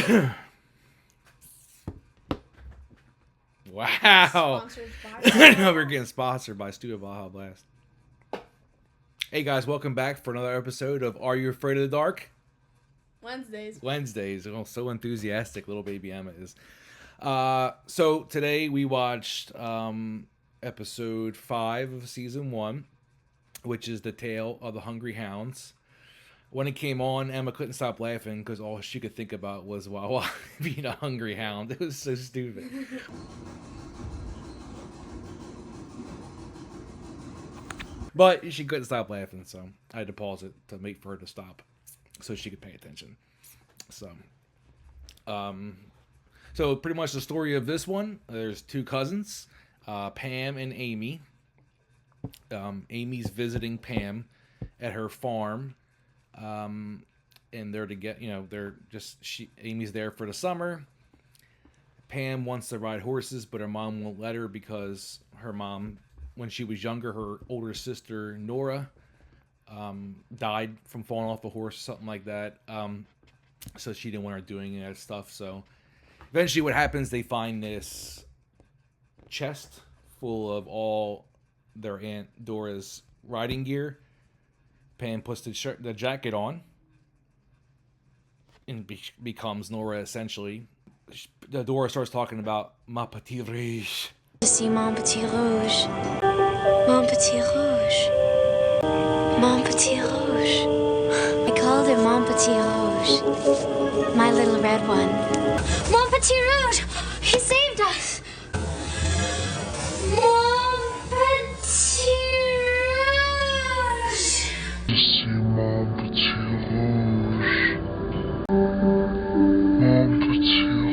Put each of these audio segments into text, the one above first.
Wow. Sponsored I by know we're getting sponsored by Studio Baja Blast. Hey guys, welcome back for another episode of Are You Afraid of the Dark? Wednesdays. Oh, so enthusiastic little baby Emma is. So today we watched episode 5 of season 1, which is The Tale of the Hungry Hounds. When it came on, Emma couldn't stop laughing because all she could think about was Wawa being a hungry hound. It was so stupid. But she couldn't stop laughing, so I had to pause it to wait for her to stop so she could pay attention. So pretty much the story of this one, there's two cousins, Pam and Amy. Amy's visiting Pam at her farm. And they're Amy's there for the summer. Pam wants to ride horses, but her mom won't let her because her mom, when she was younger, her older sister Nora died from falling off a horse or something like that. So she didn't want her doing that stuff. So eventually what happens, they find this chest full of all their Aunt Dora's riding gear. Pam puts the jacket on and becomes Nora, essentially. Dora starts talking about Ma Petite Rouge. Je suis mon petit rouge. Mon petit rouge. Mon petit rouge. I called her Mon petit rouge. My little red one. Mon petit rouge! He saved us! Mon petit rouge! Je suis mon petit rouge. Mon petit rouge.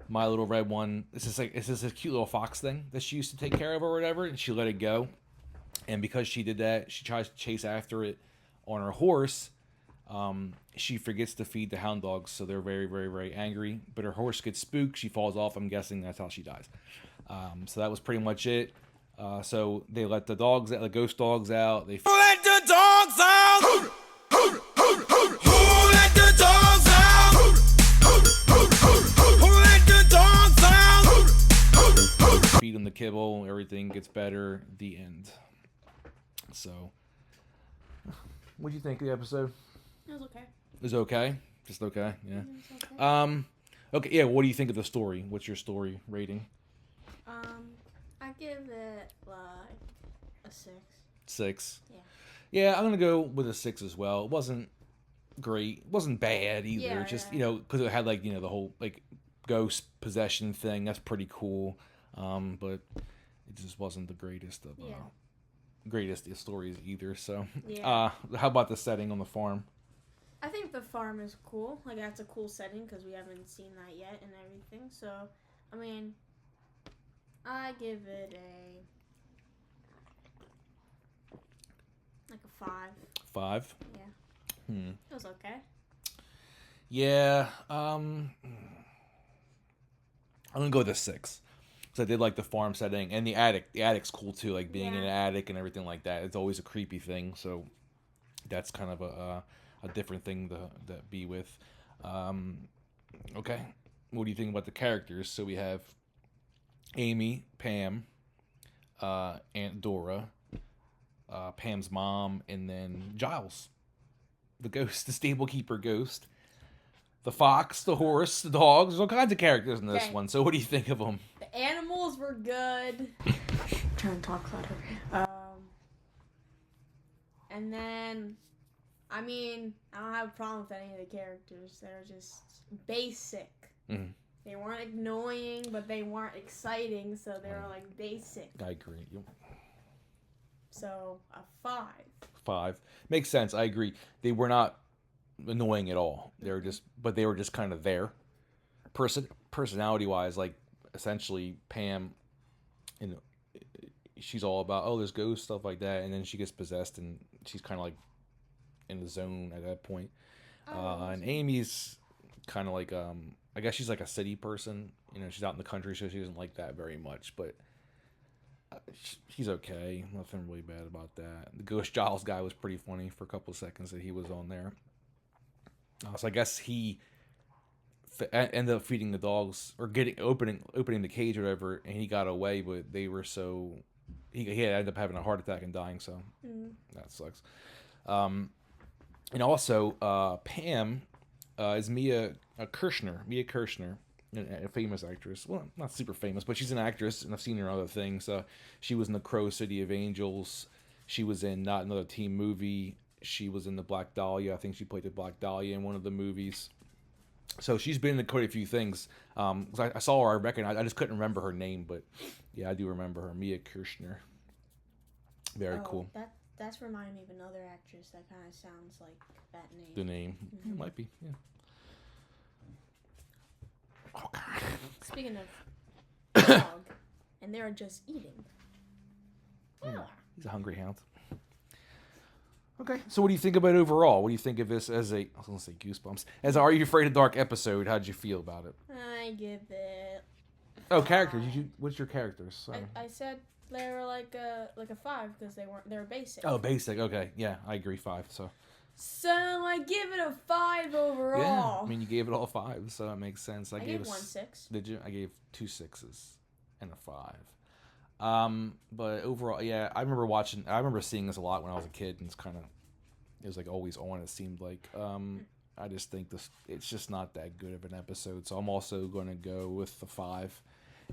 My little red one. This is a cute little fox thing that she used to take care of or whatever, and she let it go. And because she did that, she tries to chase after it on her horse. She forgets to feed the hound dogs, so they're very, very, very angry. But her horse gets spooked. She falls off. I'm guessing that's how she dies. So that was pretty much it. So they let the ghost dogs out. They let the dogs out. Who let the dogs out? Who let the dogs out? Feed them the kibble. Everything gets better. The end. So, what do you think of the episode? It was okay. It was okay? Just okay? Yeah. It was okay. Okay, yeah, what do you think of the story? What's your story rating? I give it like a 6. 6? Yeah. Yeah, I'm gonna go with a 6 as well. It wasn't great. It wasn't bad either. Yeah, Just, yeah. because it had, the whole, ghost possession thing. That's pretty cool. But it just wasn't the greatest of, greatest stories either. So, Yeah. How about the setting on the farm? I think the farm is cool. Like, that's a cool setting because we haven't seen that yet and everything. So, I mean, I give it a 5. 5? Yeah. It It was okay. Yeah, I'm gonna go with a 6. Because I did like the farm setting and the attic. The attic's cool too, like being in an attic and everything like that. It's always a creepy thing, so that's kind of a different thing to be with. Okay, what do you think about the characters? So we have Amy, Pam, Aunt Dora, Pam's mom, and then Giles, the ghost, the stable keeper ghost. The fox, the horse, the dogs. There's all kinds of characters in this one. So what do you think of them? The animals were good. Trying to talk louder. And then, I mean, I don't have a problem with any of the characters. They're just basic. Mm-hmm. They weren't annoying, but they weren't exciting, so they were like basic. I agree. So, a 5. 5. Makes sense. I agree. They were not annoying at all. They were just kind of there. Personality wise, like essentially Pam, she's all about there's ghosts, stuff like that, and then she gets possessed and she's kind of like in the zone at that point. And Amy's kind of like I guess she's like a city person. She's out in the country, so she doesn't like that very much. But She's okay. Nothing really bad about that. The Ghost Giles guy was pretty funny for a couple of seconds that he was on there. So I guess he ended up feeding the dogs or opening the cage or whatever, and he got away. But they were so he ended up having a heart attack and dying. So that sucks. And also Pam is Mia Kirshner. Mia Kirshner. A famous actress. Well, not super famous, but she's an actress, and I've seen her in other things. She was in the Crow City of Angels. She was in Not Another Teen Movie. She was in the Black Dahlia. I think she played the Black Dahlia in one of the movies. So she's been in quite a few things. I saw her, I recognized. I just couldn't remember her name, but yeah, I do remember her. Mia Kirshner. Very cool. That's reminding me of another actress that kind of sounds like that name. The name. It might be, yeah. Oh, God. Speaking of dog, and they're just eating. He's a hungry hound. Okay, so what do you think about overall? What do you think of this as I was going to say Goosebumps. As Are You Afraid of Dark episode, how'd you feel about it? I give it... Oh, characters. What's your characters? Sorry. I said they were like a 5 because they were basic. Oh, basic. Okay, yeah, I agree. 5, so... So I give it a 5 overall. Yeah, I mean, you gave it all 5, so that makes sense. I gave 1 6. Did you? I gave 2 6s and a 5. But overall, yeah, I remember seeing this a lot when I was a kid, and it was like always on. It seemed like. I just think it's just not that good of an episode, so I'm also going to go with the 5.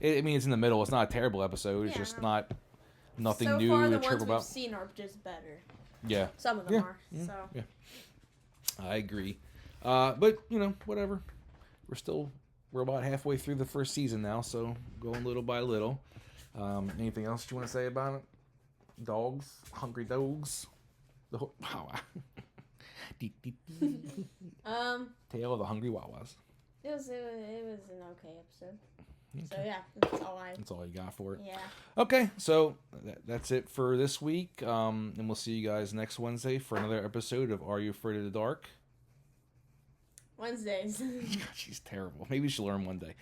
I mean, it's in the middle. It's not a terrible episode. It's just nothing so new far, to the trip ones about. we've seen are just better. Yeah. Some of them are. Yeah. So. Yeah. I agree. But, whatever. We're about halfway through the first season now, so going little by little. Anything else you want to say about it? Dogs? Hungry dogs? Tale of the Hungry Wawas. It was an okay episode. Okay. So yeah, that's all you got for it. Yeah. Okay, so that's it for this week. And we'll see you guys next Wednesday for another episode of Are You Afraid of the Dark? Wednesdays. She's terrible. Maybe she'll learn one day.